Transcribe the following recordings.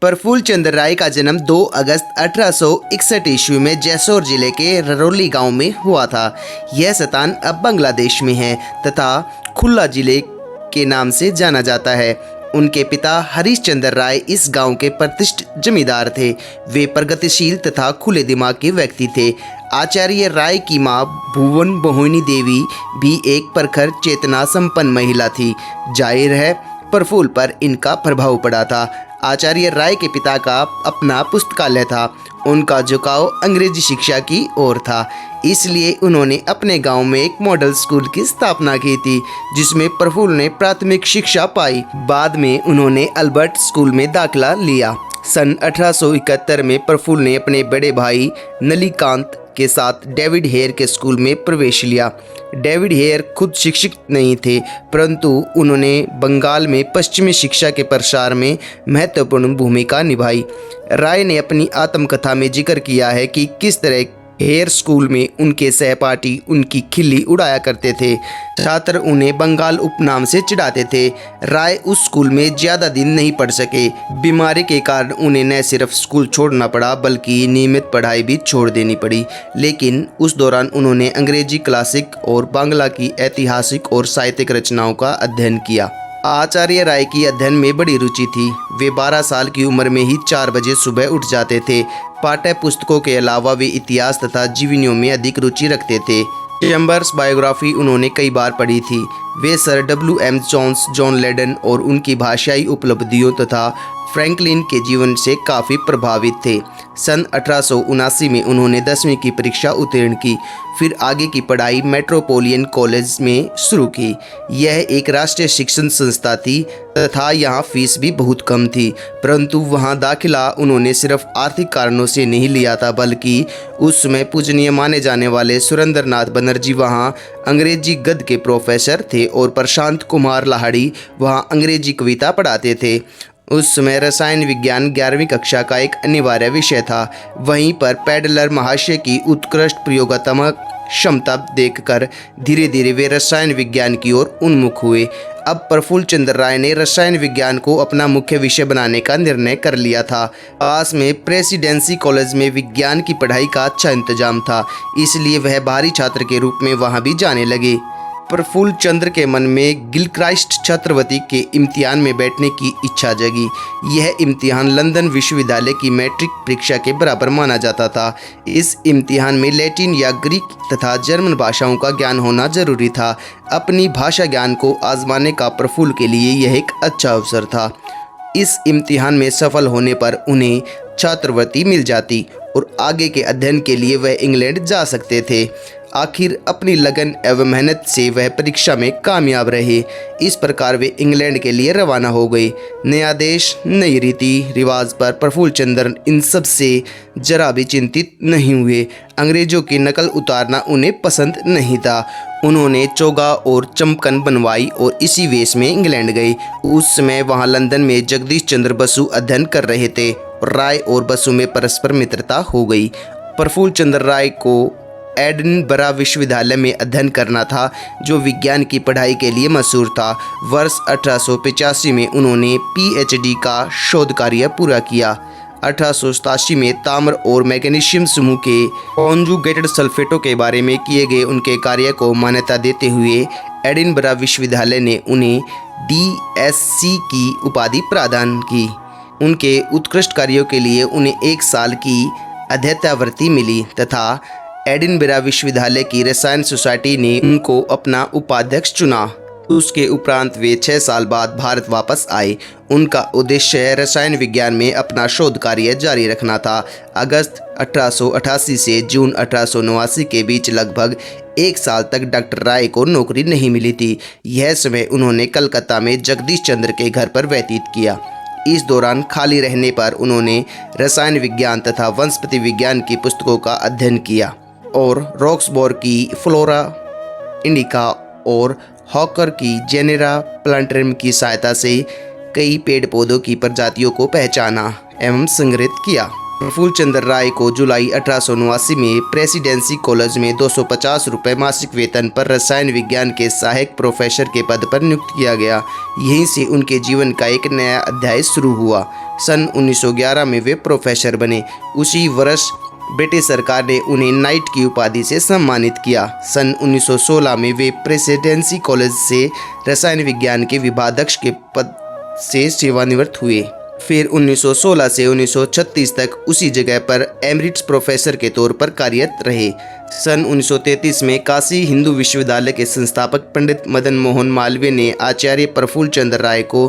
प्रफुल्ल चंद्र राय का जन्म 2 अगस्त 1861 ईस्वी में जैसोर जिले के ररोली गांव में हुआ था। यह स्थान अब बांग्लादेश में है तथा खुल्ला जिले के नाम से जाना जाता है। उनके पिता हरीश चंद्र राय इस गांव के प्रतिष्ठित जमींदार थे। वे प्रगतिशील तथा खुले दिमाग के व्यक्ति थे। आचार्य राय की मां भुवन मोहिनी देवी भी एक प्रखर चेतना संपन्न महिला थी। जाहिर है प्रफुल्ल पर इनका प्रभाव पड़ा था। आचार्य राय के पिता का अपना पुस्तकालय था। उनका झुकाव अंग्रेजी शिक्षा की ओर था, इसलिए उन्होंने अपने गांव में एक मॉडल स्कूल की स्थापना की थी जिसमें प्रफुल्ल ने प्राथमिक शिक्षा पाई। बाद में उन्होंने अल्बर्ट स्कूल में दाखिला लिया। सन 1871 में प्रफुल्ल ने अपने बड़े भाई नलिकांत के साथ डेविड हेयर के स्कूल में प्रवेश लिया। डेविड हेयर खुद शिक्षक नहीं थे, परंतु उन्होंने बंगाल में पश्चिमी शिक्षा के प्रसार में महत्वपूर्ण भूमिका निभाई। राय ने अपनी आत्मकथा में जिक्र किया है कि किस तरह हेयर स्कूल में उनके सहपाठी उनकी खिल्ली उड़ाया करते थे। छात्र उन्हें बंगाल उपनाम से चिढ़ाते थे। राय उस स्कूल में ज़्यादा दिन नहीं पढ़ सके। बीमारी के कारण उन्हें न सिर्फ स्कूल छोड़ना पड़ा बल्कि नियमित पढ़ाई भी छोड़ देनी पड़ी। लेकिन उस दौरान उन्होंने अंग्रेजी क्लासिक और बांग्ला की ऐतिहासिक और साहित्यिक रचनाओं का अध्ययन किया। आचार्य राय की अध्ययन में बड़ी रुचि थी। वे 12 साल की उम्र में ही 4 बजे सुबह उठ जाते थे। पाठ्य पुस्तकों के अलावा वे इतिहास तथा जीवनियों में अधिक रुचि रखते थे। चैम्बर्स बायोग्राफी उन्होंने कई बार पढ़ी थी। वे sir W.M. Jones, John Leyden और उनकी भाषाई उपलब्धियों तथा फ्रैंकलिन के जीवन से काफ़ी प्रभावित थे। सन 1879 में उन्होंने 10वीं की परीक्षा उत्तीर्ण की। फिर आगे की पढ़ाई मेट्रोपोलियन कॉलेज में शुरू की। यह एक राष्ट्रीय शिक्षण संस्था थी तथा यहाँ फीस भी बहुत कम थी, परंतु वहाँ दाखिला उन्होंने सिर्फ आर्थिक कारणों से नहीं लिया था, बल्कि उस समय पूजनीय माने जाने वाले सुरेंद्र नाथ बनर्जी वहाँ अंग्रेजी गद्य के प्रोफेसर थे और प्रशांत कुमार लाहिड़ी वहाँ अंग्रेजी कविता पढ़ाते थे। उस समय रसायन विज्ञान 11वीं कक्षा का एक अनिवार्य विषय था। वहीं पर पैडलर महाशय की उत्कृष्ट प्रयोगात्मक क्षमता देखकर धीरे धीरे वे रसायन विज्ञान की ओर उन्मुख हुए। अब प्रफुल्ल चंद्र राय ने रसायन विज्ञान को अपना मुख्य विषय बनाने का निर्णय कर लिया था। पास में प्रेसिडेंसी कॉलेज में विज्ञान की पढ़ाई का अच्छा इंतजाम था, इसलिए वह बाहरी छात्र के रूप में वहां भी जाने लगे। प्रफुल्ल चंद्र के मन में गिलक्राइस्ट छात्रवृत्ति के इम्तिहान में बैठने की इच्छा जगी। यह इम्तिहान लंदन विश्वविद्यालय की मैट्रिक परीक्षा के बराबर माना जाता था। इस इम्तिहान में लैटिन या ग्रीक तथा जर्मन भाषाओं का ज्ञान होना जरूरी था। अपनी भाषा ज्ञान को आजमाने का प्रफुल्ल के लिए यह एक अच्छा अवसर था। इस इम्तिहान में सफल होने पर उन्हें छात्रवृत्ति मिल जाती और आगे के अध्ययन के लिए वह इंग्लैंड जा सकते थे। आखिर अपनी लगन एवं मेहनत से वह परीक्षा में कामयाब रहे। इस प्रकार वे इंग्लैंड के लिए रवाना हो गए। नया देश, नई रीति रिवाज पर प्रफुल्ल चंद्र इन सब से जरा भी चिंतित नहीं हुए। अंग्रेजों की नकल उतारना उन्हें पसंद नहीं था। उन्होंने चोगा और चमकन बनवाई और इसी वेश में इंग्लैंड गए। उस समय वहाँ लंदन में जगदीश चंद्र बसु अध्ययन कर रहे थे। राय और बसु में परस्पर मित्रता हो गई। प्रफुल्ल चंद्र राय को एडिनबरा विश्वविद्यालय में अध्ययन करना था, जो विज्ञान की पढ़ाई के लिए मशहूर था। वर्ष 1885 में उन्होंने PhD का शोध कार्य पूरा किया। 1887 में ताम्र और मैग्नीशियम समूह के कॉन्जुगेटेड सल्फेटों के बारे में किए गए उनके कार्य को मान्यता देते हुए एडिनबरा विश्वविद्यालय ने उन्हें DSc की उपाधि प्रदान की। उनके उत्कृष्ट कार्यों के लिए उन्हें 1 साल की अध्येतावृत्ति मिली तथा एडिनबरा विश्वविद्यालय की रसायन सोसाइटी ने उनको अपना उपाध्यक्ष चुना। उसके उपरांत वे 6 साल बाद भारत वापस आए। उनका उद्देश्य रसायन विज्ञान में अपना शोध कार्य जारी रखना था। अगस्त 1888 से जून 1889 के बीच लगभग 1 साल तक डॉक्टर राय को नौकरी नहीं मिली थी। यह समय उन्होंने कलकत्ता में जगदीश चंद्र के घर पर व्यतीत किया। इस दौरान खाली रहने पर उन्होंने रसायन विज्ञान तथा वनस्पति विज्ञान की पुस्तकों का अध्ययन किया और रॉक्सबोर की फ्लोरा इंडिका और हॉकर की जेनेरा प्लांटरियम की सहायता से कई पेड़ पौधों की प्रजातियों को पहचाना एवं संग्रहित किया। प्रफुल्ल चंद्र राय को जुलाई 1889 में प्रेसिडेंसी कॉलेज में 250 रुपये मासिक वेतन पर रसायन विज्ञान के सहायक प्रोफेसर के पद पर नियुक्त किया गया। यहीं से उनके जीवन का एक नया अध्याय शुरू हुआ। सन 1911 में वे प्रोफेसर बने। उसी वर्ष ब्रिटिश सरकार ने उन्हें नाइट की उपाधि से सम्मानित किया। सन 1916 में वे प्रेसिडेंसी कॉलेज से रसायन विज्ञान के विभागाध्यक्ष के पद से सेवानिवृत्त हुए। फिर 1916 से 1936 तक उसी जगह पर एमरिट्स प्रोफेसर के तौर पर कार्यरत रहे। सन 1933 में काशी हिंदू विश्वविद्यालय के संस्थापक पंडित मदन मोहन मालवीय ने आचार्य प्रफुल्ल चंद्र राय को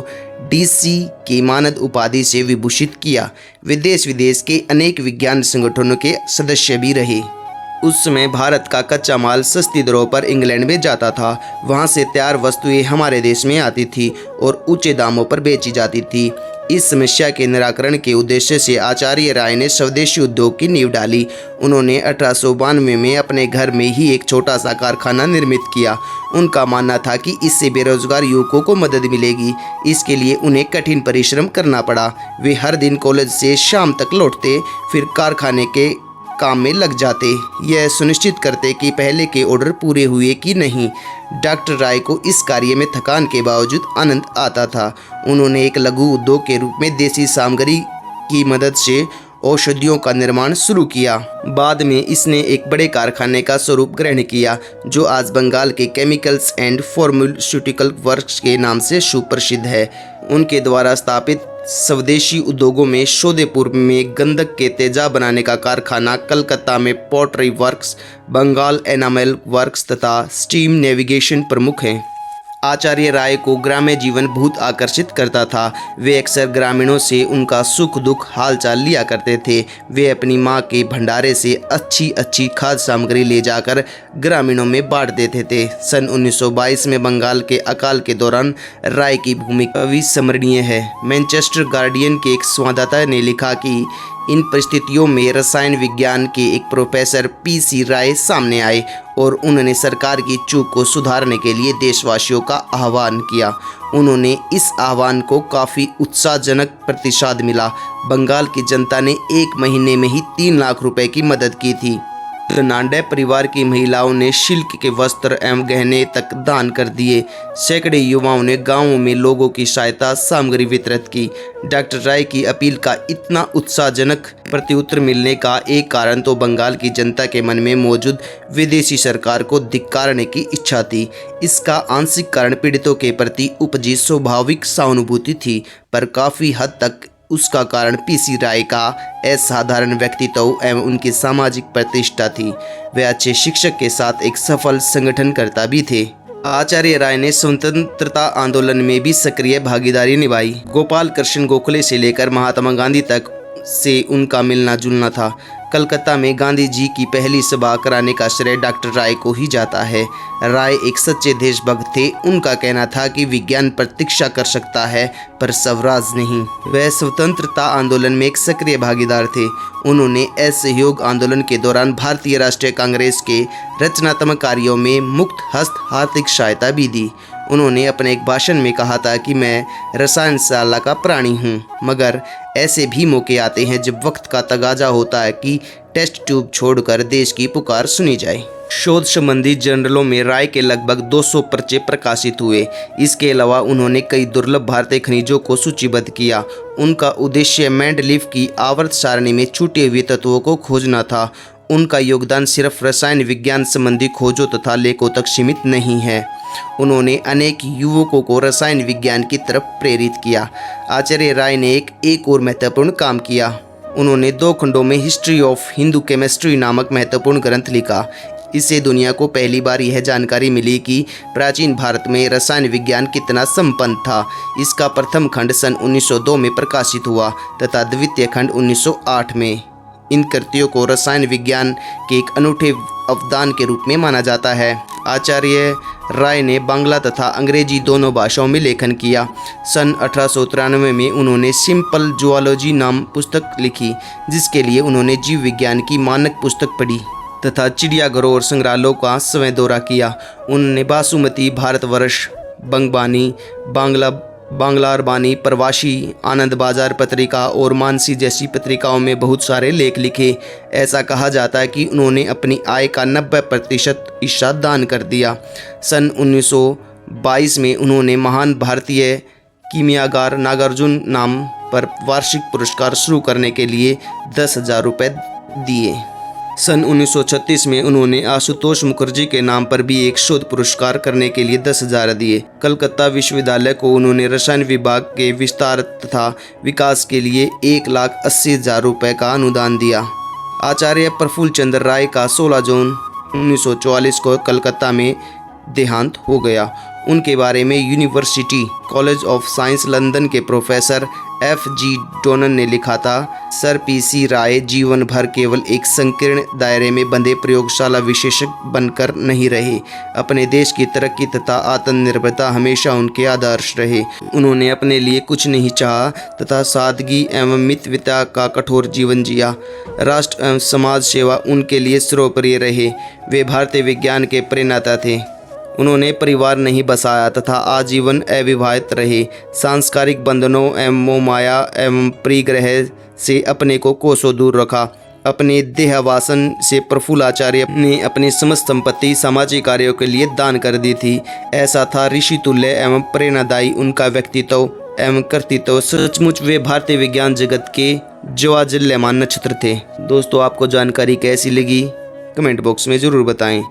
DC की मानद उपाधि से विभूषित किया। वे देश विदेश के अनेक विज्ञान संगठनों के सदस्य भी रहे। उस समय भारत का कच्चा माल सस्ती दरों पर इंग्लैंड में जाता था। वहां से तैयार वस्तुएं हमारे देश में आती थी और ऊंचे दामों पर बेची जाती थी। इस समस्या के निराकरण के उद्देश्य से आचार्य राय ने स्वदेशी उद्योग की नींव डाली। उन्होंने 1892 में अपने घर में ही एक छोटा सा कारखाना निर्मित किया। उनका मानना था कि इससे बेरोजगार युवकों को मदद मिलेगी। इसके लिए उन्हें कठिन परिश्रम करना पड़ा। वे हर दिन कॉलेज से शाम तक लौटते, फिर कारखाने के काम में लग जाते, यह सुनिश्चित करते कि पहले के ऑर्डर पूरे हुए कि नहीं। डॉक्टर राय को इस कार्य में थकान के बावजूद आनंद आता था। उन्होंने एक लघु उद्योग के रूप में देसी सामग्री की मदद से औषधियों का निर्माण शुरू किया। बाद में इसने एक बड़े कारखाने का स्वरूप ग्रहण किया, जो आज बंगाल के केमिकल्स एंड फार्मास्यूटिकल वर्क्स के नाम से सुप्रसिद्ध है। उनके द्वारा स्थापित स्वदेशी उद्योगों में शोधेपुर में गंधक के तेजाब बनाने का कारखाना, कलकत्ता में pottery works, Bengal enamel works तथा स्टीम नेविगेशन प्रमुख हैं। आचार्य राय को ग्राम्य जीवन बहुत आकर्षित करता था। वे अक्सर ग्रामीणों से उनका सुख दुख हालचाल लिया करते थे। वे अपनी माँ के भंडारे से अच्छी खाद्य सामग्री ले जाकर ग्रामीणों में बांट देते थे। सन 1922 में बंगाल के अकाल के दौरान राय की भूमिका अविस्मरणीय है। मैनचेस्टर गार्डियन के एक संवाददाता ने लिखा कि इन परिस्थितियों में रसायन विज्ञान के एक प्रोफेसर PC राय सामने आए और उन्होंने सरकार की चूक को सुधारने के लिए देशवासियों का आह्वान किया। उन्होंने इस आह्वान को काफ़ी उत्साहजनक प्रतिसाद मिला। बंगाल की जनता ने 1 महीने में ही 3 लाख रुपए की मदद की थी। फर्नांडे परिवार की महिलाओं ने सिल्क के वस्त्र एवं गहने तक दान कर दिए। सैकड़े युवाओं ने गांवों में लोगों की सहायता सामग्री वितरित की। डॉक्टर राय की अपील का इतना उत्साहजनक प्रत्युत्तर मिलने का एक कारण तो बंगाल की जनता के मन में मौजूद विदेशी सरकार को धिक्कारने की इच्छा थी। इसका आंशिक कारण पीड़ितों के प्रति उपजी स्वाभाविक सहानुभूति थी, पर काफ़ी हद तक उसका कारण PC राय का असाधारण व्यक्तित्व एवं उनकी सामाजिक प्रतिष्ठा थी। वे अच्छे शिक्षक के साथ एक सफल संगठनकर्ता भी थे। आचार्य राय ने स्वतंत्रता आंदोलन में भी सक्रिय भागीदारी निभाई। गोपाल कृष्ण गोखले से लेकर महात्मा गांधी तक से उनका मिलना जुलना था। कलकत्ता में गांधी जी की पहली सभा कराने का श्रेय डॉक्टर राय को ही जाता है। राय एक सच्चे देशभक्त थे। उनका कहना था कि विज्ञान प्रतीक्षा कर सकता है पर स्वराज नहीं। वह स्वतंत्रता आंदोलन में एक सक्रिय भागीदार थे। उन्होंने असहयोग आंदोलन के दौरान भारतीय राष्ट्रीय कांग्रेस के रचनात्मक कार्यों में मुक्त हस्त आर्थिक सहायता भी दी। उन्होंने अपने एक भाषण में कहा था कि मैं रसायनशाला का प्राणी हूँ, मगर ऐसे भी मौके आते हैं जब वक्त का तगाजा होता है कि टेस्ट ट्यूब छोड़कर देश की पुकार सुनी जाए। शोध संबंधी जर्नलों में राय के लगभग 200 पर्चे प्रकाशित हुए। इसके अलावा उन्होंने कई दुर्लभ भारतीय खनिजों को सूचीबद्ध किया। उनका उद्देश्य मेंडलीफ की आवर्त सारणी में छूटे हुए तत्वों को खोजना था। उनका योगदान सिर्फ रसायन विज्ञान संबंधी खोजों तथा लेखों तक सीमित नहीं है। उन्होंने अनेक युवकों को रसायन विज्ञान की तरफ प्रेरित किया। आचार्य राय ने एक और महत्वपूर्ण काम किया। उन्होंने 2 खंडों में हिस्ट्री ऑफ हिंदू केमिस्ट्री नामक महत्वपूर्ण ग्रंथ लिखा। इससे दुनिया को पहली बार यह जानकारी मिली कि प्राचीन भारत में रसायन विज्ञान कितना संपन्न था। इसका प्रथम खंड सन 1902 में प्रकाशित हुआ तथा द्वितीय खंड 1908 में। इन कृतियों को रसायन विज्ञान के एक अनूठे अवदान के रूप में माना जाता है। आचार्य राय ने बांग्ला तथा अंग्रेजी दोनों भाषाओं में लेखन किया। सन 1893 में उन्होंने सिंपल जूलॉजी नाम पुस्तक लिखी, जिसके लिए उन्होंने जीव विज्ञान की मानक पुस्तक पढ़ी तथा चिड़ियाघरों और संग्रहालयों का स्वयं दौरा किया। उन्होंने बासुमती, भारतवर्ष, बंगबानी, बांग्ला बांग्लार बानी, प्रवासी, आनंद बाजार पत्रिका और मानसी जैसी पत्रिकाओं में बहुत सारे लेख लिखे। ऐसा कहा जाता है कि उन्होंने अपनी आय का 90% हिस्सा दान कर दिया। सन 1922 में उन्होंने महान भारतीय कीमियागार नागार्जुन नाम पर वार्षिक पुरस्कार शुरू करने के लिए 10,000 रुपये दिए। सन 1936 में उन्होंने आशुतोष मुखर्जी के नाम पर भी एक शोध पुरस्कार करने के लिए 10,000 दिए। कलकत्ता विश्वविद्यालय को उन्होंने रसायन विभाग के विस्तार तथा विकास के लिए 1,80,000 रुपये का अनुदान दिया। आचार्य प्रफुल्ल चंद्र राय का 16 जून 1944 को कलकत्ता में देहांत हो गया। उनके बारे में university college of science London के प्रोफेसर F.G. डोनन ने लिखा था, सर P.C. राय जीवन भर केवल एक संकीर्ण दायरे में बंधे प्रयोगशाला विशेषज्ञ बनकर नहीं रहे। अपने देश की तरक्की तथा आत्मनिर्भरता हमेशा उनके आदर्श रहे। उन्होंने अपने लिए कुछ नहीं चाहा तथा सादगी एवं मितव्ययिता का कठोर जीवन जिया। राष्ट्र एवं समाज सेवा उनके लिए सर्वोपरि रहे। वे भारतीय विज्ञान के प्रणेता थे। उन्होंने परिवार नहीं बसाया तथा आजीवन अविवाहित रहे। सांसारिक बंधनों एवं मोहमाया एवं परिग्रह से अपने को कोसों दूर रखा। अपने देहवासन से प्रफुल्ल आचार्य ने अपनी समस्त संपत्ति सामाजिक कार्यों के लिए दान कर दी थी। ऐसा था ऋषि तुल्य एवं प्रेरणादायी उनका व्यक्तित्व एवं कर्तृत्व। सचमुच वे भारतीय विज्ञान जगत के ज्वाज्वल्यमान नक्षत्र थे। दोस्तों, आपको जानकारी कैसी लगी कमेंट बॉक्स में ज़रूर बताएं।